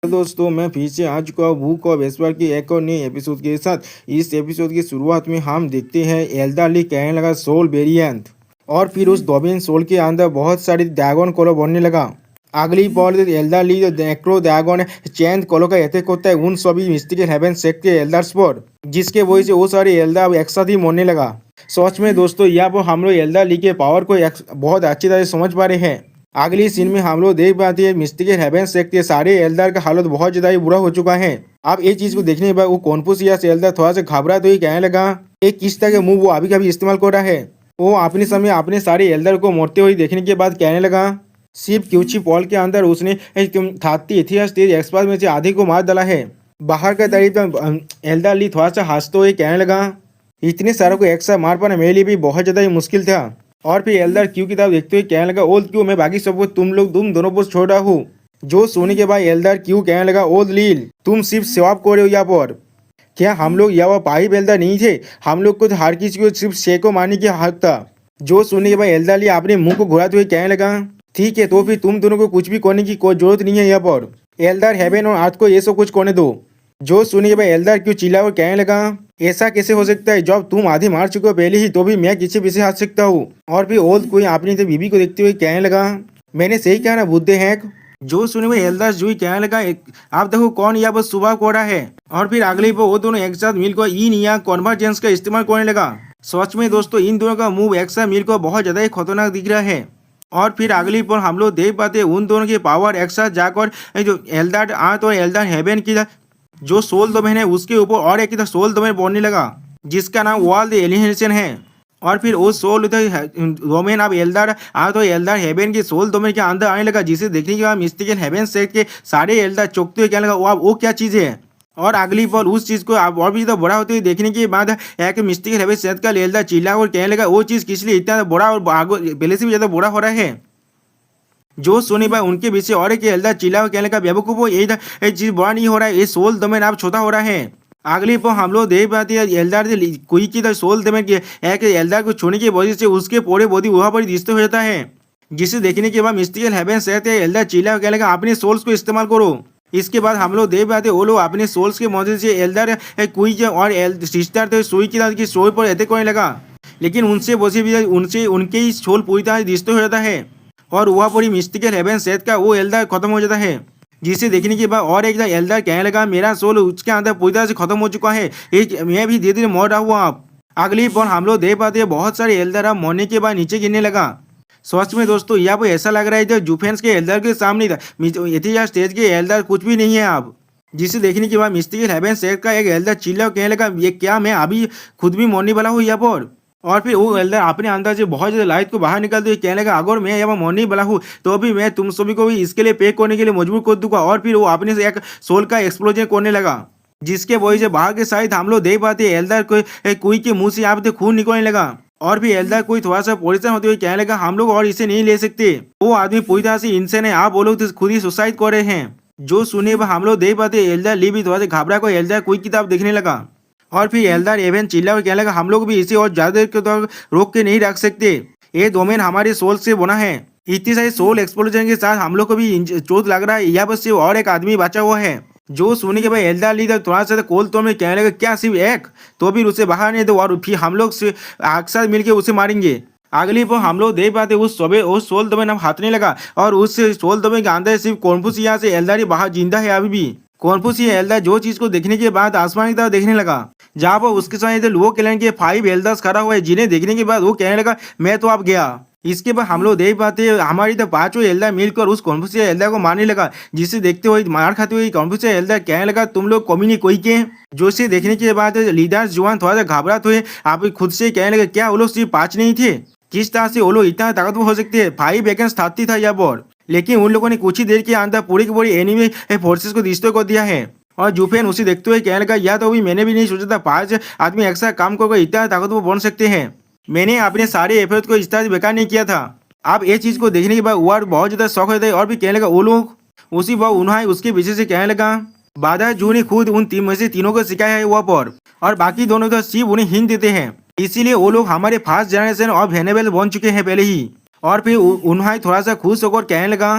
तो दोस्तों मैं फिर से आ चुका हूँ भूख और वेस्पर की एक और नई एपिसोड के साथ। इस एपिसोड की शुरुआत में हम देखते हैं एल्डरली कहने लगा सोल वेरिएंट और फिर उस डोमेन सोल के अंदर बहुत सारी ड्रैगन कोलो बनने लगा। अगली बॉल एल्डरली जो नेक्रो ड्रैगन चैंद कोलो का अटैक होता है उन सभी मिस्टिकल हेवन सेक्ट के एल्डर्स पर, जिसके वजह से वो सारे एल्डर एक साथ ही मरने लगा। सच में दोस्तों यहाँ पर हम लोग एल्डर ली के पावर को बहुत अच्छी तरह से समझ पा रहे हैं। अगली सीन में हम लोग देख पाते हैं मिस्टिकल हेवन सेक्ट के सारे एल्डर का हालत बहुत ज्यादा ही बुरा हो चुका है। अब ये चीज को देखने के बाद वो कॉन्फ्यूशियस एल्डर थोड़ा सा घबरा तो ही कहने लगा एक किस तरह के मूव वो अभी कभी इस्तेमाल कर रहा है। वो अपने समय अपने सारे एल्डर को मरते हुए देखने के बाद कहने लगा सिर्फ क्यूची पॉल के अंदर उसने 30 इतिहास स्टेज एक्सपर्ट में से आधे को मार डाला है। बाहर का तारीफ एल्डर ली थोड़ा सा हंसते हुए कहने लगा इतने सारों को एक साथ मार पाना मेरे लिए भी बहुत ज्यादा ही मुश्किल था। और फिर एल्डर क्यू की तरफ देखते हुए कहने लगा ओल्ड क्यू मैं बाकी सबको तुम दोनों पर छोड़ रहा हूँ। जो सोने के बाद एल्डर क्यू कहने लगा ओल्ड लील तुम सिर्फ सेवाब कर रहे हो यहाँ पर। क्या हम लोग यहाँ पाइप एल्डर नहीं थे? हम लोग को हर किसी को सिर्फ शे को मारने की हक था। जो सुनने के बाद एल्डर ली अपने मुंह को घुराते हुए कहने लगा ठीक है तो फिर तुम दोनों को कुछ भी करने की कोई जरूरत नहीं है यहाँ पर। एल्डर हेवन और अर्थ को ये सब कुछ करने दो। जो सुनने के बाद एल्डर क्यों चिल्ला और कहने लगा ऐसा कैसे हो सकता है जब तुम आधे मार चुके हो पहले ही, तो भी मैं किसी पीछे हाथ सकता हूँ। और फिर ओल्ड कोई अपनी बीबी को देखते हुए कहने लगा मैंने सही कहा ना बुद्धे हैं। जो सुने हुए एल्डर जुई कहने लगा आप देखो कौन यहाँ पर सुबह को रहा है। और फिर अगले पर वो दोनों एक साथ मिलकर इन या कॉन्वर्जेंस का इस्तेमाल करने लगा। सच में दोस्तों इन दोनों का मूव एक साथ मिलकर बहुत ज्यादा ही खतरनाक दिख रहा है। और फिर अगली पर हम लोग देख पाते उन दोनों की पावर एक साथ जाकर जो एल्डर आर्थ और एल्डर हेवन की जो सोल डोमेन है उसके ऊपर और एक सोल डोमेन बनने लगा जिसका नाम वर्ल्ड एलिमिनेशन है। और फिर वो सोल डोमेन अब एल्डर आर्थ और एल्डर हेवन के सोल डोमेन के अंदर आने लगा, जिसे देखने के बाद मिस्टिकल हेवन सेट के सारे एल्डर चौंकते हुए कहने लगा वो क्या चीज़ है। और अगली पर उस चीज़ को और भी ज़्यादा बड़ा होते हुए देखने के बाद एक मिस्टिकल हेवन सेट का एल्डर चिल्ला और कहने लगा वो चीज़ किस लिए इतना बड़ा और पहले से भी ज़्यादा बड़ा हो रहा है। जो सुनी भाई उनके पीछे और एक एल्डर चिल्ला कहने का बेवकूफ वो यही चीज बड़ा नहीं हो रहा है, ये सोल डोमेन अब छोटा हो रहा है। अगली पर हम लोग देख पाते हैं एल्डर कोई की सोल डोमेन के एक एल्डर को छोड़ने की वजह से उसके पूरे बॉडी वहाँ पर डिस्टर्ब हो जाता है, जिसे देखने के बाद मिस्टिकल हेवन सेट एल्डर चिल्ला कहने का अपने सोल्स को इस्तेमाल करो। इसके बाद हम लोग देख पाते वो लोग अपने सोल्स के मदद से एल्डर कोई और सिस्टर थे सुई की सोल पर अटैक करने लगा, लेकिन उनसे उनके ही सोल पूरी तरह डिस्टर्ब हो जाता है और वह पूरी मिस्टिकल हेवन सेट का वो एल्डर खत्म हो जाता है, जिसे देखने के बाद और एक एल्डर कहने लगा मेरा सोल उसके अंदर पूरी तरह से खत्म हो चुका है, मैं भी धीरे धीरे मर रहा हूँ। आप अगली पर हम लोग देख पाते हैं बहुत सारे एल्डर अब मरने के बाद नीचे गिरने लगा। सच में दोस्तों यहाँ पर ऐसा लग रहा है जो जुफेंस के एल्डर के सामने इतिहास स्टेज के एल्डर कुछ भी नहीं है आप, जिसे देखने के बाद मिस्टिकल हेवन सेट का एक एल्डर चिल्ला कहने लगा ये क्या मैं अभी खुद भी मरने वाला हूँ यहाँ पर। और फिर वो एल्डर अपने अंदर से बहुत ज़्यादा लाइट को बाहर निकालते हुए कहने लगा अगर मैं यहाँ मरने वाला हूँ तो भी मैं तुम सभी को भी इसके लिए पे करने के लिए मजबूर कर दूंगा। और फिर वो अपने से एक सोल का एक्सप्लोजन करने लगा, जिसके वजह से बाहर के साइड हम लोग देख पाते एल्डर कोई के मुंह से यहाँ पे खून निकलने लगा। और फिर एल्डर कोई थोड़ा सा परेशान होते हुए कहने लगा हम लोग और इसे नहीं ले सकते, वो आदमी पूरी तरह से इंसान है, आप वो लोग खुद ही सुसाइड कर रहे हैं। जो सुने हम लोग देख पाते एल्डर ली भी थोड़ा सा घबरा कर एल्डर कोई किताब देखने लगा। और फिर एल्डर एवन चिल्ला और कहने लगा हम लोग भी इसे और ज्यादा देर तक रोक के नहीं रख सकते, ये डोमेन हमारे सोल से बना है। इतनी सारी सोल एक्सप्लोजन के साथ हम लोग को भी चोट लग रहा है, यहाँ पर सिर्फ और एक आदमी बचा हुआ है। जो सुनने के बाद एल्डर लीडर थोड़ा सा कोल तो में कहने लगा क्या सिर्फ एक, तो फिर उसे बाहर नहीं दो और फिर हम लोग अक्सर मिलकर उसे मारेंगे। अगली पर हम लोग देख पाते उस सोल डोमेन हम हाथने लगा और उस सोल डोमेन के अंदर सिर्फ कॉन्फ्यूशियस से एल्डर ही बाहर जिंदा है अभी भी। कॉन्फ्यूशियस एल्डर जो चीज को देखने के बाद आसमान की तरफ देखने लगा, जहाँ पर उसके साथ वो क्लैन के 5 एल्डर्स खड़ा हुआ है, जिन्हें देखने के बाद वो कहने लगा मैं तो अब गया। इसके बाद हम लोग देख पाते हमारी तो 5 एल्डर मिलकर उस कॉन्फ्यूशियस एल्डर को मारने लगा, जिसे देखते हुए मार खाते हुए कॉन्फ्यूशियस एल्डर कहने लगा तुम लोग कमी नहीं कोई के। जो इसे देखने के बाद लीडर्स जुआन थोड़ा सा घबराते हुए आप खुद से कहने लगा क्या वो लोग सिर्फ 5 नहीं थे, किस तरह से वो लोग इतना ताकतवर हो सकते हैं। 5 अगेंस्ट 30 था यहाँ पर, लेकिन उन लोगों ने कुछ ही देर के अंदर पूरी की पूरी एनिमी फोर्सेस को डिस्ट्रॉय कर दिया है। और जुफेन उसे देखते हुए कहने लगा या तो अभी मैंने भी नहीं सोचा था 5 आदमी एक साथ काम करके इतना ताकतवर बन सकते हैं, मैंने अपने सारे एफर्ट को इस तरह से बेकार नहीं किया था। अब ये चीज को देखने के बाद वार्ड बहुत ज्यादा शौक होता है और भी कहने लगा वो लोग उसी वह उन्हें उसके पीछे से कहने लगा बाधा जू ने खुद उन में से तीनों को सिखाया है वह पर, और बाकी दोनों तो सिर्फ उन्हें हिंट देते हैं, इसीलिए वो लोग हमारे फर्स्ट जनरेशन और वेनेबल बन चुके हैं पहले ही। और फिर उन्हें थोड़ा सा खुश होकर कहने लगा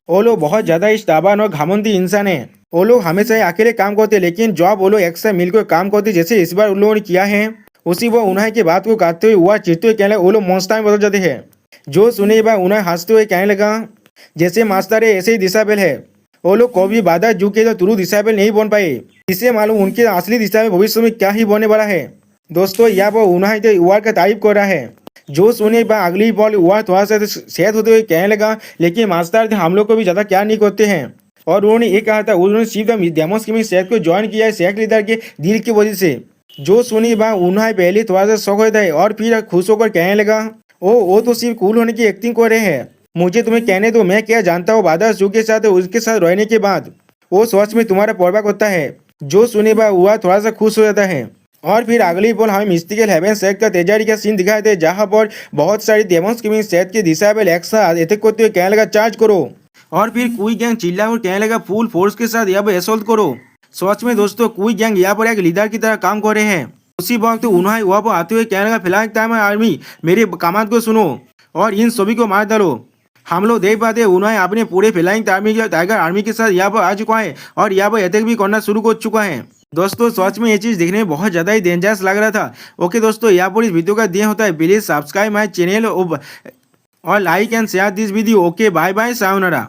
वो लोग बहुत ज्यादा इस्ताबान और घमंडी इंसान है, वो लोग हमेशा ही अकेले काम करते, लेकिन जब वो लोग एक साथ मिलकर काम करते जैसे इस बार उन लोगों ने किया है, उसी वो उन्हें की बात को काटते हुए वह चिढ़ते हुए कहने लगा, वो लोग मौसम में बदल जाते हैं। जो सुने ये बात उन्हें हंसते हुए कहने लगा, जैसे मास्टर है ऐसे ही दिशाबेल है। वो लोग कभी बाधा झुक के तो तुरु दिशाबेल नहीं बन पाए, इसे मालूम उनके असली दिशा में भविष्य में क्या ही बनने वाला है। दोस्तों यहाँ पर उन्हें तो युवा का तारीफ कर रहा है। जो सुने बा अगली बॉल हुआ थोड़ा सा सेहत होते हुए कहने लगा, लेकिन मास्टर हम लोग को भी ज्यादा क्या नहीं करते हैं। और उन्होंने ये कहा था उन्होंने सिर्फ डेमोस की सेहत को ज्वाइन किया है शेख लीडर के दिल की वजह से। जो सुनी बा उन्हें पहले थोड़ा सा शौक होता है और फिर खुश होकर कहने लगा, ओ वो तो सिर्फ कूल होने की एक्टिंग कर रहे हैं। मुझे तुम्हें कहने दो मैं क्या जानता हूँ बादल शू के साथ उसके साथ रहने के बाद वो सच में तुम्हारा परवाह करता है। जो सुने बा हुआ थोड़ा सा खुश हो जाता है। और फिर अगली बॉल हमें मिस्टिकल हेवन सेट का तेजारी का सीन दिखाए थे, जहां पर बहुत सारी डेमोस की सेट के दिशा पर एक साथ अटैक करते हुए कहने लगा चार्ज करो। और फिर कोई गैंग चिल्ला और कहने लगा फुल फोर्स के साथ यहाँ पर असोल्ट करो। सच में दोस्तों कोई गैंग यहाँ पर एक लीडर की तरह काम कर रहे हैं। उसी वक्त उन्हें वहाँ पर आते हुए कहने लगा फिलहाल टाइम आर्मी मेरे कमांड को सुनो और इन सभी को मार डालो। हम लोग देख पाते उन्हें अपने पूरे फ्लाइंग आर्मी टाइगर आर्मी के साथ यहाँ पर आ चुका है और यहाँ पर अटैक भी करना शुरू कर चुका है। दोस्तों सच में ये चीज देखने में बहुत ज्यादा ही डेंजरस लग रहा था। ओके दोस्तों यहाँ पर इस वीडियो का दिया होता है, प्लीज सब्सक्राइब माई चैनल और like and share this video. Okay bye bye sayonara.